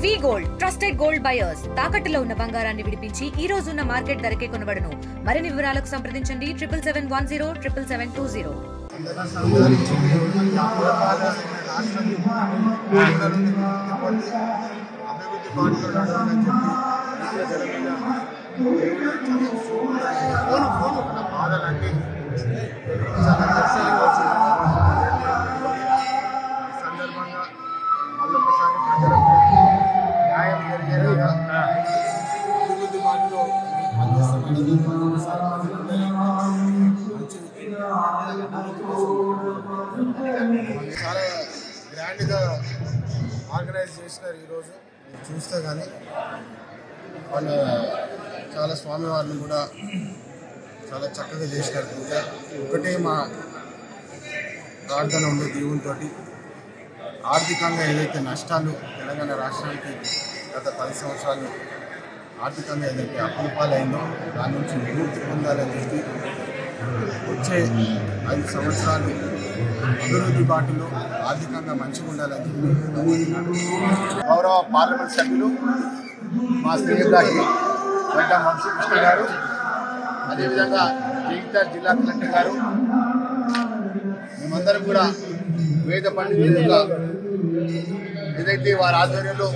వి gold trusted gold buyers తాకట్టులో ఉన్న బంగారాన్ని విడిపించి ఈ రోజు ఉన్న మార్కెట్ ధరకే కొనబడును. మరిన్ని వివరాలకు సంప్రదించండి 77107720. సందర్భంగా మళ్ళొకసారి ప్రజలకు న్యాయం జరిగేలాగా అభివృద్ధి బాటలో పనిచేస్తామని చాలా గ్రాండ్గా ఆర్గనైజ్ చేసినారు. ఈరోజు చూస్తే కానీ వాళ్ళ చాలా స్వామివారిని కూడా చాలా చక్కగా చేసినారు పూజ. ఒకటే మా ప్రార్థన ఉండే దేవునితో ఆర్థికంగా ఏదైతే నష్టాలు తెలంగాణ రాష్ట్రానికి గత 10 సంవత్సరాలు ఆర్థికంగా ఏదైతే అప్పుల పాలైందో దాని నుంచి విముక్తి పొందాలని చెప్పి వచ్చే 5 సంవత్సరాలు అభివృద్ధి బాటలో ఆర్థికంగా మంచిగా ఉండాలని చెప్పి గౌరవ పార్లమెంట్ సభ్యులు మా శ్రీరాజు గడ్డ వంశీకృష్ణ గారు, అదేవిధంగా జగిత్యాల జిల్లా కలెక్టర్ గారు, మేమందరం కూడా వేద పండితులుగా ఏదైతే వారి ఆధ్వర్యంలో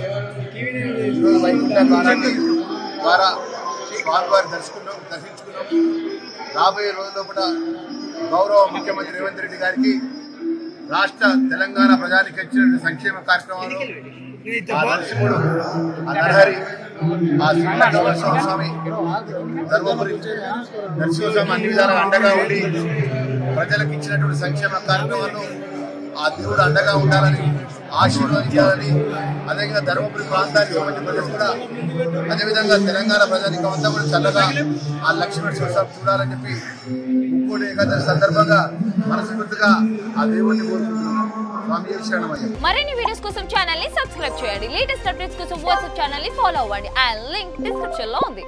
ఈరోజు వైకుంఠ గానాన్ని ద్వారా స్వామివారి దర్శించుకున్నాం. రాబోయే రోజుల్లో కూడా గౌరవ ముఖ్యమంత్రి రేవంత్ రెడ్డి గారికి రాష్ట్ర తెలంగాణ ప్రజానికి ఇచ్చిన సంక్షేమ కార్యక్రమాలు ఆ నరసింహుడు, ఆ నరహరి, ఆ శ్రీనివాసస్వామి, ధర్మపురి నరసింహస్వామి అన్ని విధాలుగా అండగా ఉండి ప్రజలకు ఇచ్చినటువంటి సంక్షేమ కార్యక్రమాలను ఆ దేవుడు అండగా ఉండాలని ఆశీర్వదించాలని, అదేవిధంగా ధర్మపురి ప్రాంతానికి సంబంధించిన ప్రజలు కూడా అదేవిధంగా తెలంగాణ ప్రజానికం అంతా కూడా చల్లగా ఆ లక్ష్మీనరసింహస్వామి చూడాలని చెప్పి ముక్కోటి ఏకాదశి సందర్భంగా మనస్ఫూర్తిగా ఆ దేవుడిని కోరుకుంటున్నాం. మరిన్ని వీడియోస్ కోసం ఛానల్ ని సబ్స్క్రైబ్ చేయండి. లేటెస్ట్ అప్డేట్స్ కోసం వాట్సాప్ ఛానల్ ని ఫాలో అవ్వండి. ఆ లింక్ డిస్క్రిప్షన్ లో ఉంది.